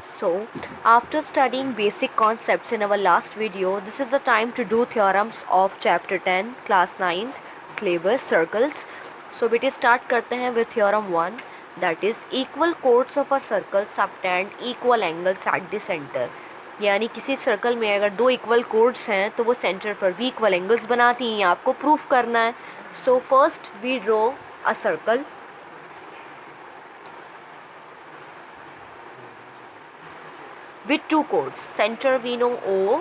So, after studying basic concepts in our last video, this is the time to do theorems of chapter 10, class 9th, syllabus, circles. So, बेटे start करते हैं with theorem 1, that is equal chords of a circle subtend equal angles at the center. यानी किसी circle में अगर दो equal chords हैं तो वो सेंटर पर भी इक्वल एंगल्स बनाती हैं, आपको प्रूफ करना है. So first we draw a circle with two chords. Centre we know O.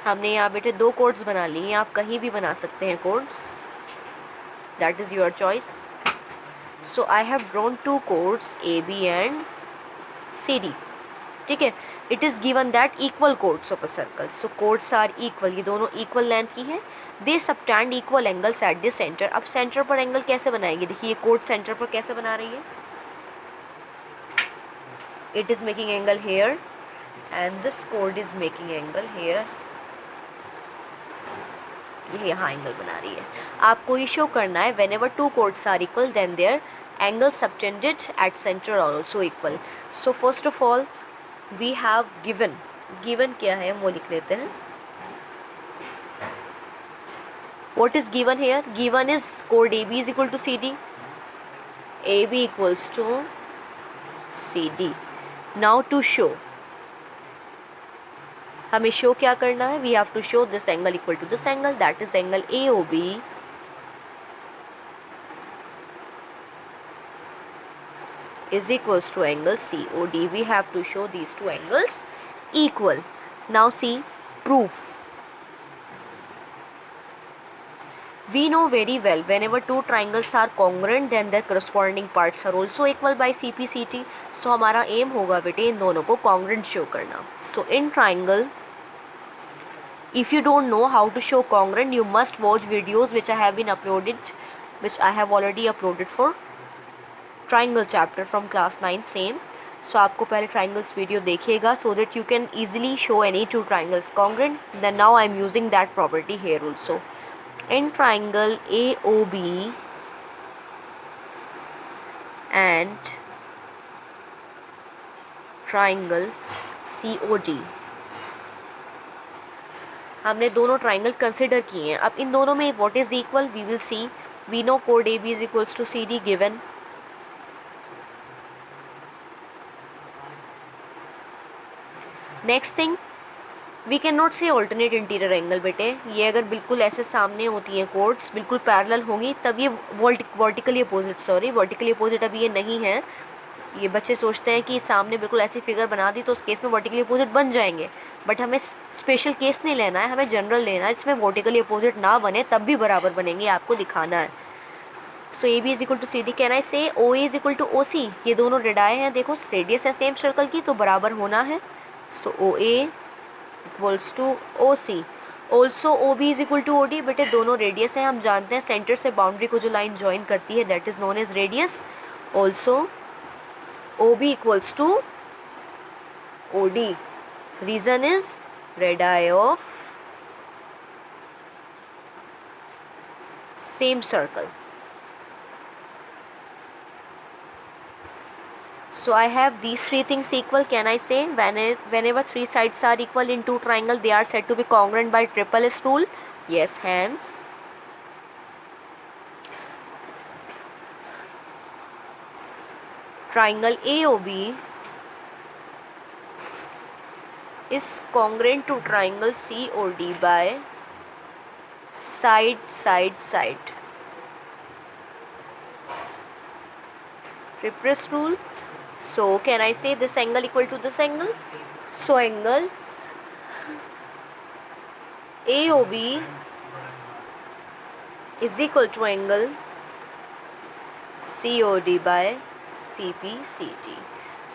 हमने यहाँ बेटे दो कोड्स बना लिए हैं, आप कहीं भी बना सकते हैं chords, that is your choice. So I have drawn two chords A B and C D. ठीक है. It is given that equal chords of a circle. So chords are equal, ये दोनों इक्वल लेंथ की हैं. They subtend equal angles at the centre. अब centre पर angle कैसे बनाएंगे, देखिए ये कोड सेंटर पर कैसे बना रही है. It is making angle hair and this chord is making angle here. ये यहाँ एंगल बना रही है. आपको ये शो करना है whenever two chords are equal then their angles subtended at center are also equal. So first of all we have given क्या है वो लिख लेते हैं. What is given here? Given is chord AB is equal to CD. AB equals to CD. Now to show, हमें show क्या करना है, we have to show this angle equal to this angle, that is angle A O B is equals to angle C O D. We have to show these two angles equal. Now see proof. We know very well whenever two triangles are congruent then their corresponding parts are also equal by CP/CT. So हमारा M होगा बेटे इन दोनों को congruent show करना. So in triangle, if you don't know how to show congruent, you must watch videos which I have already uploaded for triangle chapter from class 9 same. So आपको पहले triangles video देखिएगा so that you can easily show any two triangles congruent. Then now I am using that property here also. In triangle AOB and triangle COD, हमने दोनों triangle consider किए हैं. अब इन दोनों में what is equal we will see. We know कोड AB is equals to CD given. Next thing, we can not say alternate interior angle. बेटे ये अगर बिल्कुल ऐसे सामने होती हैं कोड्स, बिल्कुल पैरेलल होंगी तब ये वर्टिकली अपोजिट अब ये नहीं है. ये बच्चे सोचते हैं कि सामने बिल्कुल ऐसी फिगर बना दी तो उस केस में वर्टिकली अपोजिट बन जाएंगे, बट हमें स्पेशल केस नहीं लेना है, हमें जनरल लेना है जिसमें वर्टिकली अपोजिट ना बने तब भी बराबर बनेंगे, आपको दिखाना है. So AB is equal to CD. Can I say OA is equal to OC. ये दोनों रेडाए हैं, देखो रेडियस है सेम सर्कल की तो बराबर होना है. So OA equals to OC. Also OB is equal to OD. बेटे दोनों रेडियस हैं, हम जानते हैं सेंटर से बाउंड्री को जो लाइन ज्वाइन करती है that is known as radius. Also OB equals to OD. Reason is radii of same circle. So I have these three things equal. Can I say whenever three sides are equal in two triangle they are said to be congruent by triple S rule? Yes, hence triangle AOB is congruent to triangle COD by side. Triple S rule. So can I say this angle equal to this angle? So angle AOB is equal to angle COD by CP/CT.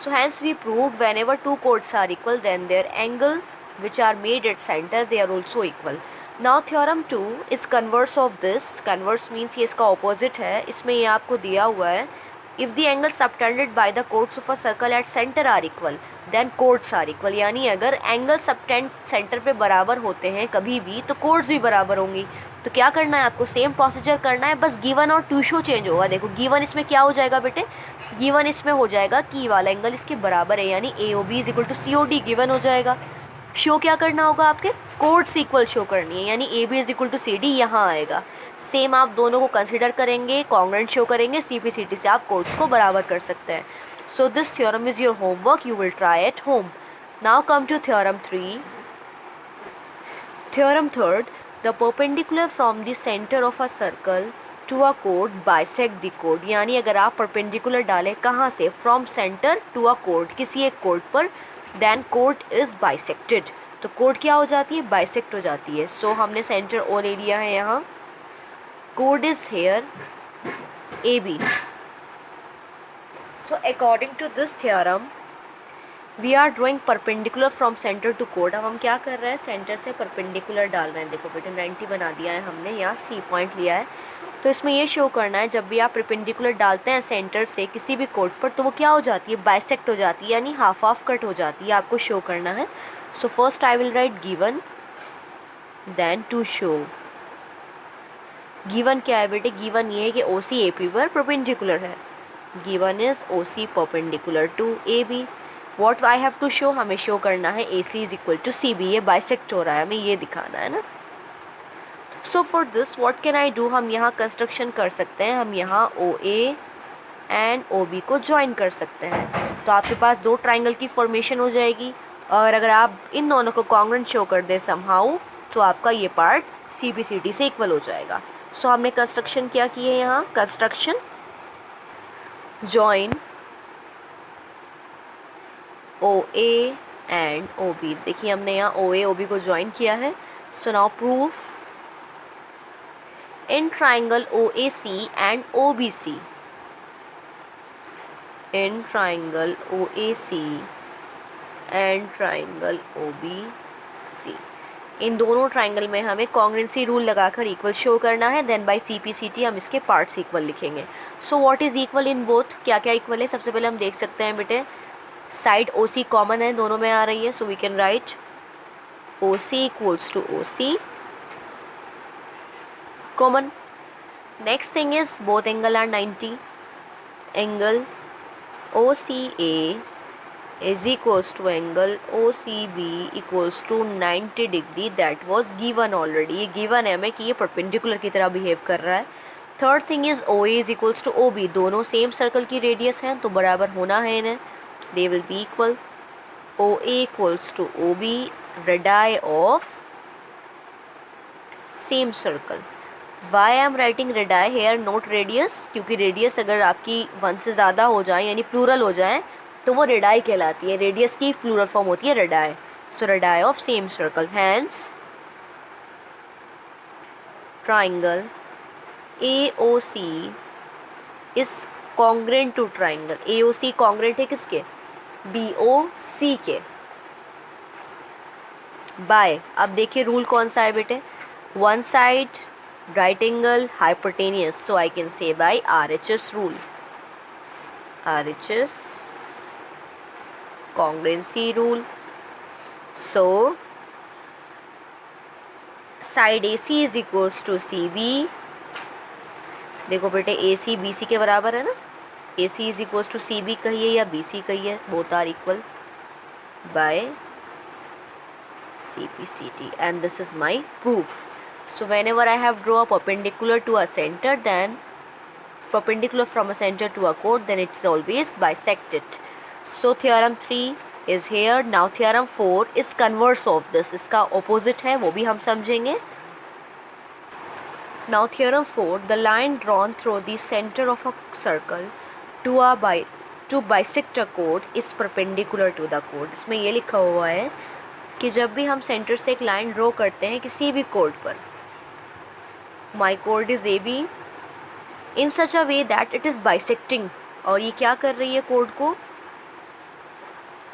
So hence we proved whenever two chords are equal then their angle which are made at center they are also equal. Now theorem 2 is converse of this. Converse means ये इसका opposite है. इसमें ये आपको दिया हुआ है if the angle subtended by the chords of a circle at centre are equal then chords are equal, यानी अगर एंगल सबटेंड सेंटर पे बराबर होते हैं कभी भी तो कोड्स भी बराबर होंगी। तो क्या करना है आपको, सेम प्रोसीजर करना है, बस गिवन और टू शो चेंज होगा। देखो गिवन इसमें क्या हो जाएगा बेटे, गिवन इसमें हो जाएगा कि ये वाला एंगल इसके बराबर है, यानी A O B is equal to C O D given हो जाएगा। शो क्या करना होगा आपके, कोड्स इक्वल शो करनी है, यानी A B is equal to C D यहाँ आएगा। सेम आप दोनों को कंसिडर करेंगे, कॉन्ग्रुएंट शो करेंगे, सी पी सी टी से आप कोड्स को बराबर कर सकते हैं। So this theorem is your homework, you will try at home. Now come to theorem 3। Theorem third, the perpendicular from the centre of a circle to a code bisect the code, यानी अगर आप perpendicular डालें कहाँ से, from centre to a code, किसी एक code पर, then code is bisected, तो कोड क्या हो जाती है, बाइसेक्ट हो जाती है। सो हमने सेंटर ओ ले लिया है यहाँ, कोड is here A B. So according to this theorem we are drawing perpendicular from centre to कोड। अब हम क्या कर रहे हैं, सेंटर से परपेंडिकुलर डाल रहे हैं। देखो बेटे 90 बना दिया है हमने, यहाँ सी पॉइंट लिया है। तो इसमें ये शो करना है जब भी आप परपेंडिकुलर डालते हैं सेंटर से किसी भी कोड पर, तो वो क्या हो जाती है, बाइसेक्ट हो जाती है, यानी हाफ ऑफ कट हो जाती है, आपको शो करना है। So first I will write given, then to show. Given क्या है बेटे, गिवन ये है कि ओ सी ए पी पर परपेंडिकुलर है, given is O C perpendicular to A B. What I have to show, हमें शो करना है A C is equal to C B, ये बाइसेक्ट हो रहा है, हमें ये दिखाना है ना। So for this what can I do, हम यहाँ कंस्ट्रक्शन कर सकते हैं, हम यहाँ ओ ए एंड ओ बी को ज्वाइन कर सकते हैं, तो आपके पास दो ट्राइंगल की फॉर्मेशन हो जाएगी। और अगर आप इन दोनों को कॉन्ग्रुएंट शो कर दें समहाउ, तो आपका ये part C B C D से इक्वल हो जाएगा। सो हमने कंस्ट्रक्शन क्या की है यहाँ, construction join O A and O B. देखिए हमने यहाँ ओ ए ओ बी को ज्वाइन किया है। So now proof in triangle OAC and OBC, in triangle OAC and triangle OBC, इन दोनों ट्राइंगल में हमें कॉन्ग्रुएंसी रूल लगाकर इक्वल शो करना है। देन बाय CPCT हम इसके पार्ट्स इक्वल लिखेंगे। सो what is equal in both, क्या क्या इक्वल है, सबसे पहले हम देख सकते हैं बेटे, साइड OC कॉमन है, दोनों में आ रही है। So we can write OC equals to OC common. Next thing is both angle are 90. Angle OCA is equals to angle OCB equals to 90 degree. That was given already. ये given है हमें कि ये perpendicular की तरह behave कर रहा है। Third thing is OA is equals to OB. दोनों same circle की radius हैं तो बराबर होना है इन्हें। They will be equal. OA equals to OB, radii of same circle. Why I am writing radii here, not radius, क्योंकि radius अगर आपकी 1 से ज़्यादा हो जाए यानी प्लूरल हो जाए तो वो रेडाई कहलाती है, रेडियस की प्लूरल फॉर्म होती है radii. So radii of same circle, hence triangle AOC is congruent to triangle, AOC congruent है किसके, BOC के, बाय, अब देखिए रूल कौन सा है बेटे, one side right angle hypotenuse, so I can say by RHS rule, RHS congruency rule. So side AC is equals to CB, देखो बेटे AC BC के बराबर है ना, AC is equals to CB कहिए या BC कहिए, both are equal by CPCT, and this is my proof. So whenever I have draw a perpendicular to a center, then perpendicular from a center to a chord, then it's always bisected. So theorem 3 is here. Now theorem 4 is converse of this, इसका opposite है वो भी हम समझेंगे. Now theorem 4, the line drawn through the center of a circle to bisect a chord is perpendicular to the chord. इसमें ये लिखा हुआ है कि जब भी हम सेंटर से एक लाइन ड्रॉ करते हैं किसी भी कोड पर, my chord is AB in such a way that it is bisecting, और ये क्या कर रही है, कोड को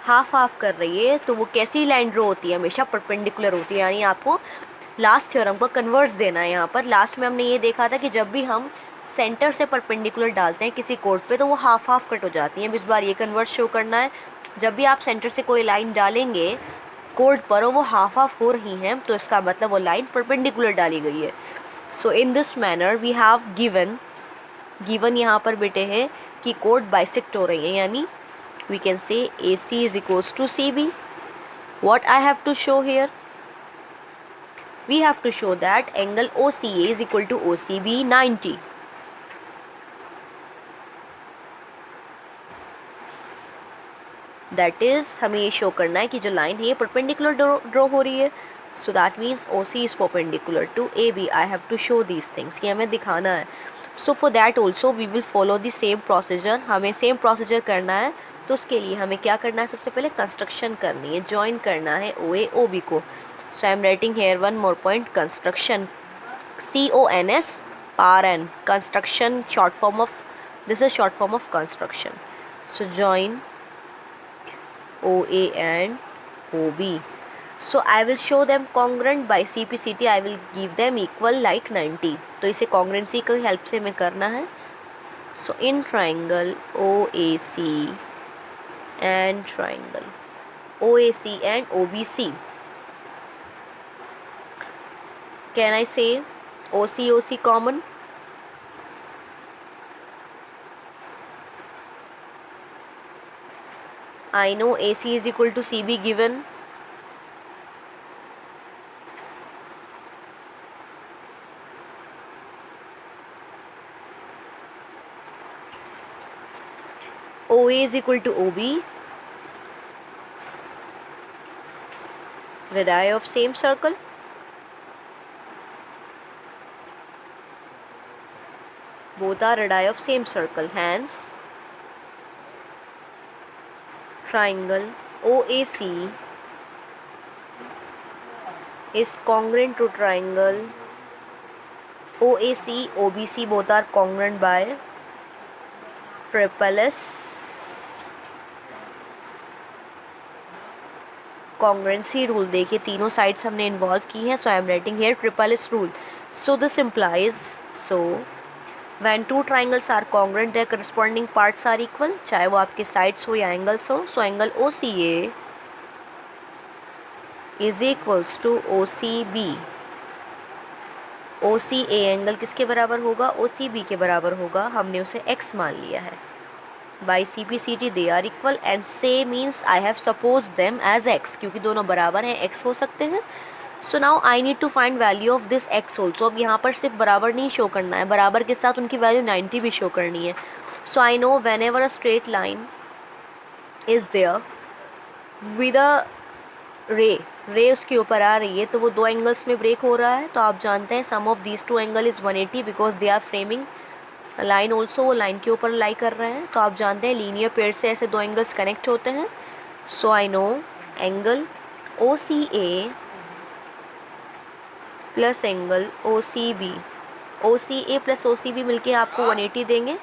हाफ हाफ कर रही है, तो वो कैसी लाइन ड्रॉ होती है, हमेशा परपेंडिकुलर होती है, यानी आपको लास्ट थ्योरम को कन्वर्स देना है। यहाँ पर लास्ट में हमने ये देखा था कि जब भी हम सेंटर से परपेंडिकुलर डालते हैं किसी कोड पे तो वो हाफ हाफ कट हो जाती हैं। अब इस बार ये कन्वर्ट शो करना है, जब भी आप सेंटर से कोई लाइन डालेंगे कोड पर और वो हाफ हाफ हो रही हैं तो इसका मतलब वो लाइन परपेंडिकुलर डाली गई है। So in this manner we have given यहाँ पर बेटे है कि कोड बाइसेक्ट हो रही है, यानी we can say A C is equals to C B. What I have to show here? We have to show that angle OCA is equal to OCB 90. That is हमें ये show करना है कि जो लाइन है ये perpendicular draw हो रही है. So that means OC is perpendicular to AB. I have to show these things. ये हमें दिखाना है. So for that also we will follow the same procedure. हमें same procedure करना है. तो उसके लिए हमें क्या करना है, सबसे पहले कंस्ट्रक्शन करनी है, ज्वाइन करना है OA OB को. So I am writing here one more point, construction, CONS पार एन, construction short form of, this is short form of construction. So join OA and OB. So I will show them congruent by CPCT. I will give them equal like 90. तो इसे कॉन्ग्रेंसी की help से हमें करना है. So in triangle OAC and triangle OAC and OBC, can I say OC common? I know AC is equal to CB given. OA is equal to OB. Radii of same circle. Both are radii of same circle. Hence, triangle OAC is congruent to triangle OAC. OBC both are congruent by triple S. Congruency rule देखिए, तीनों sides हमने involve की हैं. So I am writing here triple S rule. So this implies, so when two triangles are congruent their corresponding parts are equal, चाहे वो आपके sides हो या एंगल्स हो. So angle OCA is equals to OCB. OCA angle किसके बराबर होगा, OCB के बराबर होगा. हमने उसे x मान लिया है. by CPCT they are equal and say means I have supposed them as x, क्योंकि दोनों बराबर हैं, x हो सकते हैं. So now I need to find value of this x also. अब यहाँ पर सिर्फ बराबर नहीं शो करना है, बराबर के साथ उनकी वैल्यू 90 भी शो करनी है. So I know whenever a straight line is there with a ray उसके ऊपर आ रही है तो वो दो एंगल्स में ब्रेक हो रहा है. तो आप जानते हैं sum of these two angle is 180 because they are framing line also, वो लाइन के ऊपर लाई कर रहे हैं. तो आप जानते हैं लीनियर पेयर से ऐसे दो एंगल्स कनेक्ट होते हैं. So I know angle OCA plus angle OCB, OCA plus OCB मिलके आपको 180 देंगे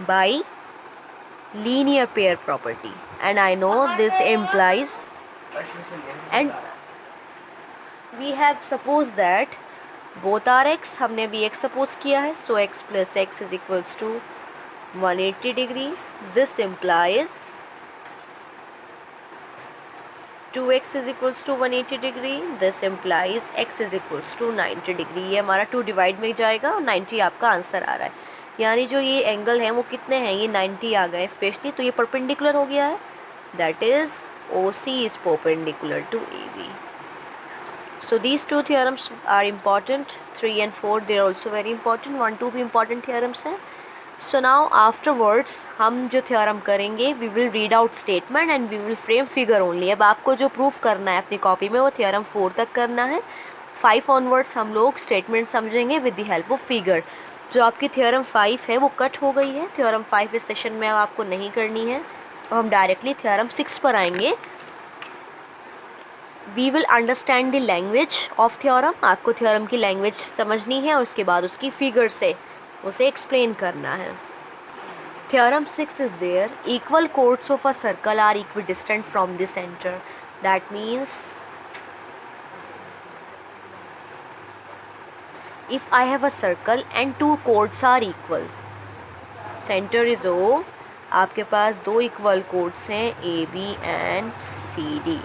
by linear pair property. And I know this implies, and we have suppose that both are x, हमने भी x सपोज किया है. सो x plus x is equals to 180 degree. This implies 2x is equals to 180 degree. This implies x is equals to 90 degree. ये हमारा 2 divide में जाएगा और 90 आपका आंसर आ रहा है. यानी जो ये एंगल हैं वो कितने हैं, ये 90 आ गए स्पेशली. तो ये परपेंडिकुलर हो गया है. That is OC is perpendicular to AB. So these two theorems are important. 3 and 4 they are also very important. 1 2 भी important theorems हैं. So now afterwards हम जो theorem करेंगे we will read out statement and we will frame figure only. अब आपको जो proof करना है अपनी कॉपी में वो theorem 4 तक करना है. 5 onwards हम लोग statement समझेंगे with the help of figure. जो आपकी theorem 5 है वो कट हो गई है. theorem 5 इस सेशन में अब आपको नहीं करनी है. तो हम डायरेक्टली theorem 6 पर आएंगे. We will understand the language of theorem. आपको थ्योरम की लैंग्वेज समझनी है और उसके बाद उसकी फिगर से उसे एक्सप्लेन करना है. Theorem 6 is there, equal chords of a circle are equidistant from the centre. That means if I have a circle and two chords are equal, centre is O, आपके पास दो इक्वल कोड्स हैं A B and C D,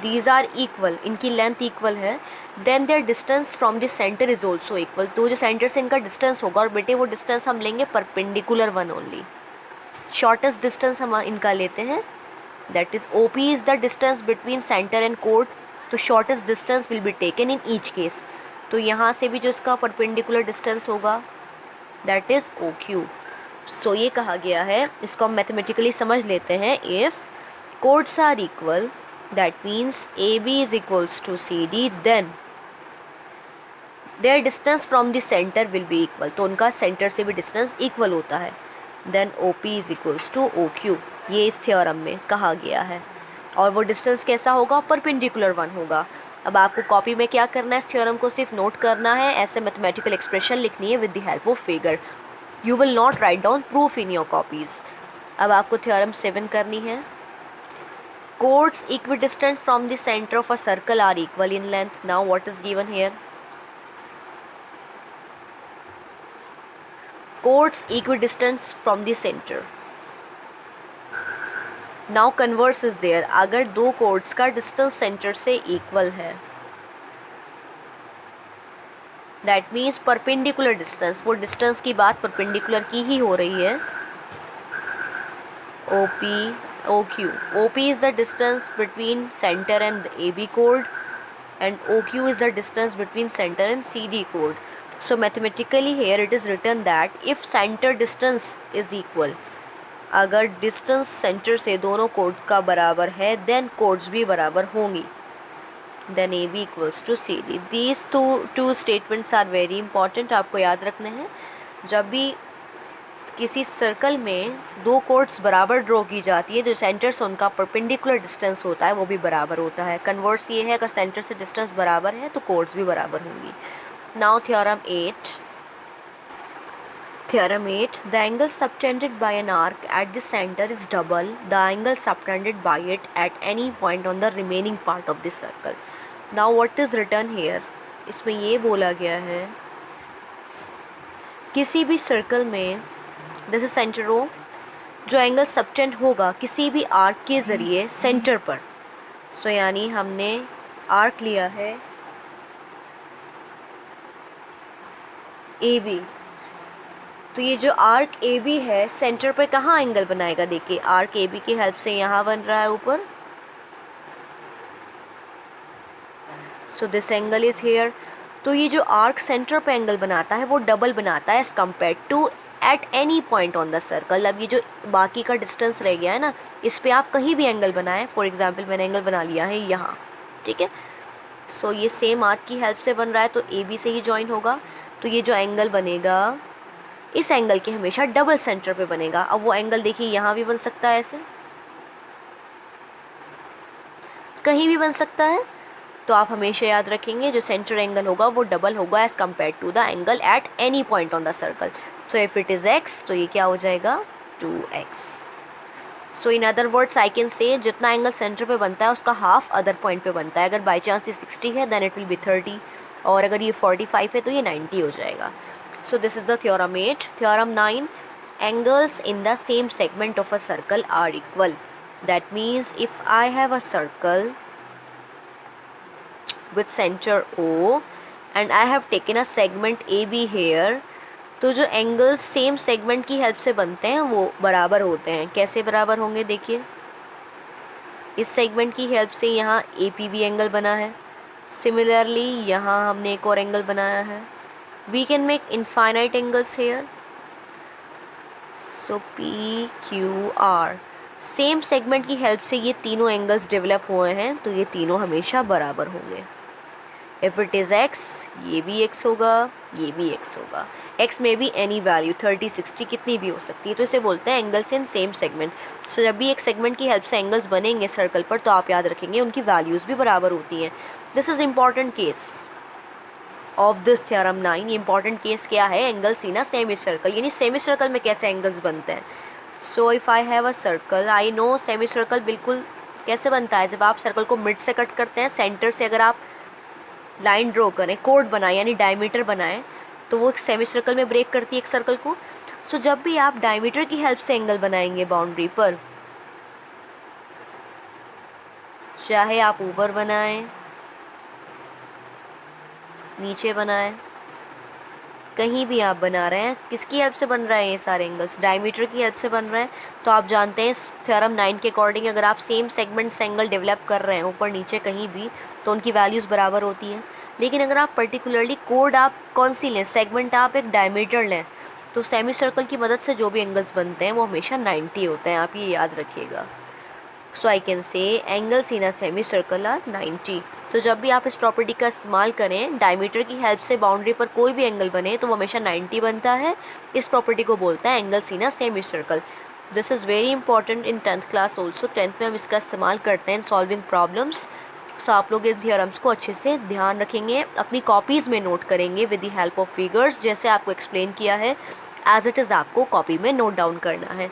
these are equal, इनकी length equal है, then their distance from the centre is also equal, तो जो centre से इनका डिस्टेंस होगा, और बेटे वो डिस्टेंस हम लेंगे perpendicular one only, shortest distance हम इनका लेते हैं, that is O P is the distance between centre and कोड, तो shortest distance will be taken in each case, तो यहाँ से भी जो इसका परपेंडिकुलर डिस्टेंस होगा दैट इज़ ओ क्यू। सो ये कहा गया है, इसको हम मैथमेटिकली समझ लेते हैं, if chords are equal that means A B is equals to C D, then their distance from the centre will be equal, तो उनका सेंटर से भी डिस्टेंस इक्वल होता है, then O P is equals to O Q, ये इस theorem में कहा गया है, और वो डिस्टेंस कैसा होगा, परपेंडिकुलर वन होगा। अब आपको कॉपी में क्या करना है, इस थ्योरम को सिर्फ नोट करना है, ऐसे मैथमेटिकल एक्सप्रेशन लिखनी है with the help of figure, you will not write down proof in your copies. अब आपको थ्योरम 7 करनी है, chords equidistant from the center of a circle are equal in length. Now what is given here? Chords equidistant from the center. Now converse is there. अगर दो chords का distance center से equal है, that means perpendicular distance, वो distance की बात perpendicular की ही हो रही है, OP OQ. OP is the distance between center and the AB chord, and OQ is the distance between center and CD chord. So mathematically here it is written that if center distance is equal, अगर distance center से दोनों chords का बराबर है, then chords भी बराबर होंगी, then AB equals to CD. These two statements are very important, आपको याद रखने हैं। जब भी किसी सर्कल में दो कोड्स बराबर ड्रॉ की जाती है, जो सेंटर से उनका परपेंडिकुलर डिस्टेंस होता है वो भी बराबर होता है। कन्वर्स ये है, अगर सेंटर से डिस्टेंस बराबर है तो कोड्स भी बराबर होंगी। Now theorem 8, the angle subtended by an arc at the centre is double the angle subtended by it at any point on the remaining part of the circle. Now what is written here, इसमें ये बोला गया है किसी भी circle में जैसे centre हो, जो एंगल सबटेंड होगा किसी भी आर्क के ज़रिए सेंटर पर, सो यानी हमने आर्क लिया है ए बी, तो ये जो आर्क ए बी है सेंटर पर कहाँ एंगल बनाएगा, देखिए आर्क ए बी की हेल्प से यहाँ बन रहा है ऊपर, so this angle is here. तो ये जो आर्क सेंटर पे एंगल बनाता है वो डबल बनाता है as compare to at any point on the circle. अब ये जो बाकी का डिस्टेंस रह गया है ना, इस पर आप कहीं भी एंगल बनाएं, फॉर एग्जांपल मैंने एंगल बना लिया है यहाँ, ठीक है, सो ये सेम आर्क की हेल्प से बन रहा है तो ए बी से ही ज्वाइन होगा, तो ये जो एंगल बनेगा इस एंगल के हमेशा डबल सेंटर पे बनेगा। अब वो एंगल देखिए यहाँ भी बन सकता है, ऐसे कहीं भी बन सकता है, तो आप हमेशा याद रखेंगे जो सेंटर एंगल होगा वो डबल होगा as compare to the angle at any point on the circle. So if it is x तो ये क्या हो जाएगा 2x। So in other words I can say जितना एंगल सेंटर पे बनता है उसका हाफ अदर पॉइंट पे बनता है। अगर बाई चांस ये 60 है देन इट विल बी 30, और अगर ये 45 है तो ये 90 हो जाएगा। So this is the theorem 8। Theorem 9, angles in the same segment of a circle are equal. That means if I have a circle with center O and I have taken a segment AB here, तो जो angles same segment की help से बनते हैं वो बराबर होते हैं। कैसे बराबर होंगे, देखिए इस सेगमेंट की हेल्प से यहाँ APB एंगल बना है, सिमिलरली यहाँ हमने एक और एंगल बनाया है। We can make infinite angles here, so PQR same segment की हेल्प से ये तीनों एंगल्स डेवलप हुए हैं, तो ये तीनों हमेशा बराबर होंगे। इफ़ इट इज़ x, ये भी x होगा, ये भी x होगा। x में भी एनी वैल्यू 30, 60 कितनी भी हो सकती है, तो इसे बोलते हैं एंगल्स इन सेम सेगमेंट। सो जब भी एक सेगमेंट की हेल्प से एंगल्स बनेंगे सर्कल पर तो आप याद रखेंगे उनकी वैल्यूज़ भी बराबर होती हैं। This is important case of this theorem 9। ये इंपॉर्टेंट केस क्या है, angles in a semi circle, यानी सेमी सर्कल में कैसे एंगल्स बनते हैं। So if I have a circle, I know semi circle बिल्कुल कैसे बनता है, जब आप सर्कल को मिड से कट करते हैं, सेंटर से अगर आप लाइन ड्रॉ करें, कोड बनाएं यानी डायमीटर बनाएं, तो वो एक सेमी सर्कल में ब्रेक करती है एक सर्कल को। सो जब भी आप डायमीटर की हेल्प से एंगल बनाएंगे बाउंड्री पर, चाहे आप ऊपर बनाएं, नीचे बनाएं, कहीं भी आप बना रहे हैं, किसकी हेल्प से बन रहे हैं ये सारे एंगल्स? डायमीटर की हेल्प से बन रहे हैं। तो आप जानते हैं थ्योरम 9 के अकॉर्डिंग अगर आप सेम सेगमेंट से एंगल डेवलप कर रहे हैं ऊपर नीचे कहीं भी, तो उनकी वैल्यूज़ बराबर होती हैं। लेकिन अगर आप पर्टिकुलरली कोड आप कौन सी लें, सेगमेंट आप एक डायमीटर लें, तो सेमी सर्कल की मदद से जो भी एंगल्स बनते हैं वो हमेशा 90 होते हैं, आप ये याद रखिएगा। So I can say angles in a semi circle are 90। तो जब भी आप इस प्रॉपर्टी का इस्तेमाल करें, डायमीटर की हेल्प से बाउंड्री पर कोई भी एंगल बने तो वो हमेशा 90 बनता है। इस प्रॉपर्टी को बोलते हैं angles in a semi circle. This is very important in 10th class also. 10th में हम इसका इस्तेमाल करते हैं इन सॉल्विंग प्रॉब्लम्स। सो आप लोग इन थियोरम्स को अच्छे से ध्यान रखेंगे, अपनी कॉपीज़ में नोट करेंगे with the help of figures, जैसे आपको एक्सप्लेन किया है एज इट इज़ आपको कॉपी में नोट डाउन करना है।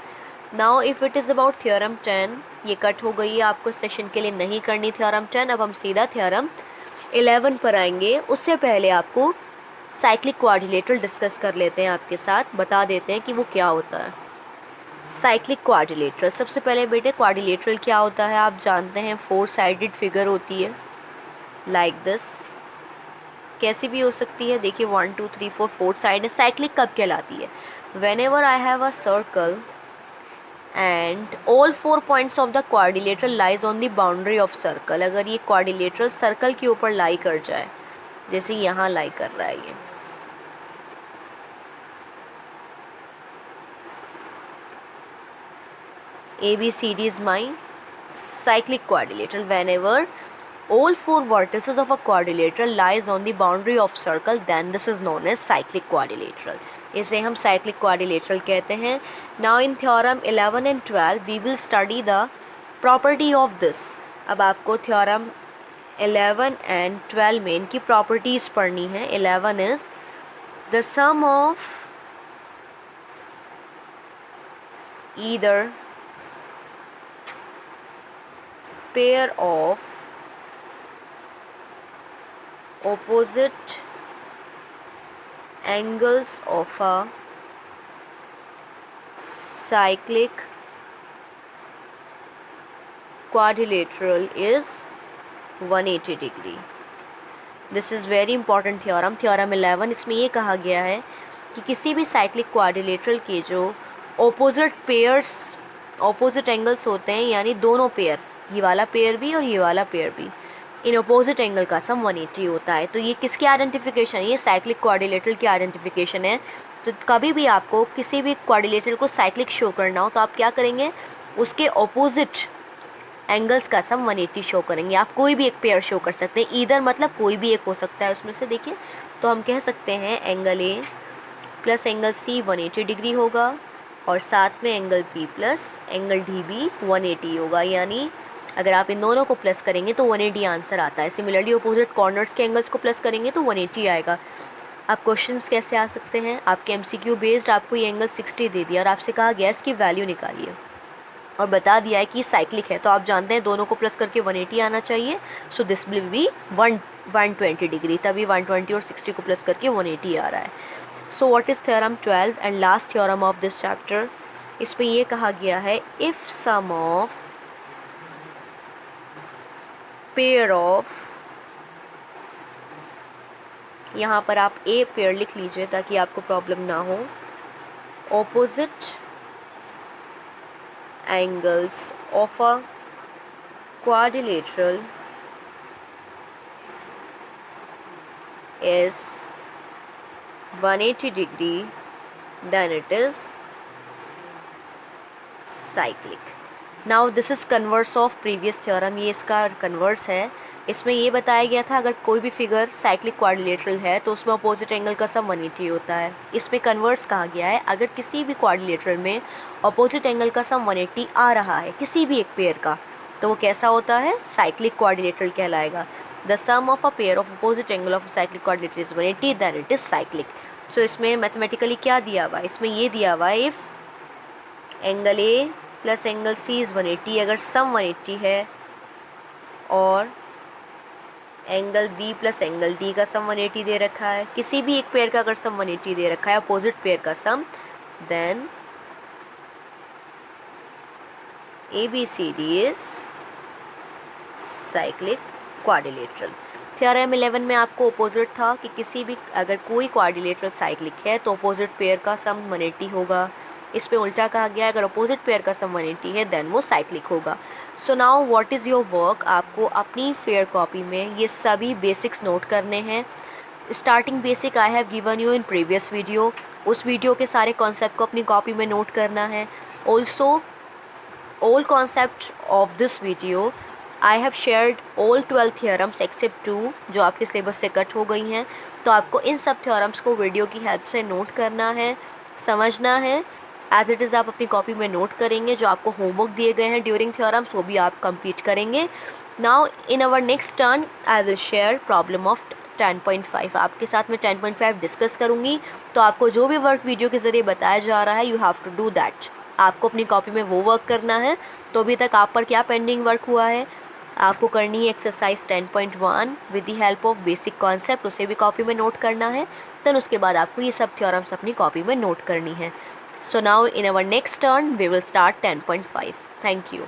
Now if it is about theorem 10, ये कट हो गई है, आपको सेशन के लिए नहीं करनी थ्योरम 10। अब हम सीधा थ्योरम 11 पर आएंगे। उससे पहले आपको साइक्लिक क्वाड्रिलेटरल डिस्कस कर लेते हैं, आपके साथ बता देते हैं कि वो क्या होता है। साइक्लिक क्वाड्रिलेटरल, सबसे पहले बेटे क्वाड्रिलेटरल क्या होता है आप जानते हैं, 4 साइडेड फिगर होती है लाइक दिस, कैसी भी हो सकती है। देखिए 1 2 3 4 4 साइड है। साइक्लिक कब कहलाती है? When ever I have a circle and all 4 points of the quadrilateral lies on the boundary of circle। अगर ये quadrilateral सर्कल के ऊपर लाई कर जाए, जैसे यहाँ लाई कर रहा है ये ABCD is my cyclic quadrilateral। whenever all 4 vertices of a quadrilateral lies on the boundary of circle, then this is known as cyclic quadrilateral। इसे हम cyclic quadrilateral कहते हैं। Now in theorem 11 and 12 we will study the property of this। अब आपको theorem 11 and 12 में इनकी properties पढ़नी है। 11 is the sum of either pair of opposite angles of a cyclic quadrilateral is 180 degree। This is very important theorem. Theorem 11 इसमें ये कहा गया है कि किसी भी साइक्लिक क्वाड्रिलेटरल के जो ऑपोजिट पेयर्स, ऑपोजिट एंगल्स होते हैं, यानी दोनों पेयर, ये वाला पेयर भी और ये वाला पेयर भी, इन अपोजिट एंगल का सम 180 होता है। तो ये किसकी आइडेंटिफिकेशन है? ये साइक्लिक क्वाड्रिलेटरल की आइडेंटिफिकेशन है। तो कभी भी आपको किसी भी क्वाड्रिलेटरल को साइक्लिक शो करना हो तो आप क्या करेंगे, उसके ऑपोजिट एंगल्स का सम 180 शो करेंगे। आप कोई भी एक पेयर शो कर सकते हैं, ईदर मतलब कोई भी एक हो सकता है उसमें से। देखिए तो हम कह सकते हैं angle A plus angle C 180 degree होगा, और साथ में angle P plus angle D भी 180 होगा। यानी अगर आप इन दोनों को प्लस करेंगे तो 180 आंसर आता है। सिमिलरली अपोजिट कॉर्नर्स के एंगल्स को प्लस करेंगे तो 180 आएगा। अब क्वेश्चंस कैसे आ सकते हैं? आपके एमसीक्यू बेस्ड आपको ये एंगल 60 दे दिया और आपसे कहा गया इसकी वैल्यू निकालिए, और बता दिया है कि साइक्लिक है, तो आप जानते हैं दोनों को प्लस करके 180 आना चाहिए। So this will be 120 degree, तभी 120 और 60 को प्लस करके 180 आ रहा है। So what is theorem 12 and last theorem of this chapter? इसमें ये कहा गया है if sum of pair of, यहाँ पर आप ए पेयर लिख लीजिए ताकि आपको प्रॉब्लम ना हो, opposite angles of a quadrilateral is 180 degree, then it is cyclic। Now this is converse of previous theorem। ये इसका converse है। इसमें ये बताया गया था अगर कोई भी फिगर साइक्लिक क्वाड्रिलेटरल है तो उसमें अपोजिट एंगल का सम 180 होता है। इसमें कन्वर्स कहा गया है अगर किसी भी क्वाड्रिलेटरल में अपोजिट एंगल का सम 180 आ रहा है किसी भी एक पेयर का, तो वो कैसा होता है? साइक्लिक क्वाड्रिलेटरल कहलाएगा। The sum of a pair of opposite angle of cyclic quadrilateral is 180, then it is cyclic. So इसमें मैथमेटिकली क्या दिया हुआ है? इसमें ये दिया हुआ है if angle A plus angle C is 180, अगर सम 180 है और angle B plus angle D का सम 180 दे रखा है, किसी भी एक पेयर का अगर सम 180 दे रखा है अपोजिट पेयर का sum, then ABCD is cyclic quadrilateral. Theorem 11 में आपको अपोजिट था कि किसी भी अगर कोई क्वाड्रिलेटरल साइक्लिक है तो अपोजिट पेयर का सम 180 होगा। इस पे उल्टा कहा गया अगर अपोजिट पेयर का सम 180 है देन वो साइक्लिक होगा। So now what is your work, आपको अपनी फेयर कॉपी में ये सभी बेसिक्स नोट करने हैं। Starting basic I have given you in previous video, उस वीडियो के सारे कॉन्सेप्ट को अपनी कॉपी में नोट करना है। Also all concepts of this video I have shared all 12 theorems except 2 जो आपके सिलेबस से कट हो गई हैं। तो आपको इन सब थ्योरम्स को वीडियो की हेल्प से नोट करना है, समझना है। एज इट इज़ आप अपनी कॉपी में नोट करेंगे, जो आपको होमवर्क दिए गए हैं ड्यूरिंग थ्योरम्स वो भी आप कंप्लीट करेंगे। Now in our next turn I will share problem of 10.5, आपके साथ मैं 10.5 डिस्कस करूँगी। तो आपको जो भी वर्क वीडियो के ज़रिए बताया जा रहा है you have to do that, आपको अपनी कॉपी में वो वर्क करना है। तो अभी तक आप पर क्या पेंडिंग वर्क हुआ है, आपको करनी है exercise 10.1 with the help of basic concept, उसे भी कॉपी में नोट करना है। देन उसके बाद आपको ये सब थ्योरम्स अपनी कॉपी में नोट करनी है। So now in our next turn we will start 10.5। Thank you.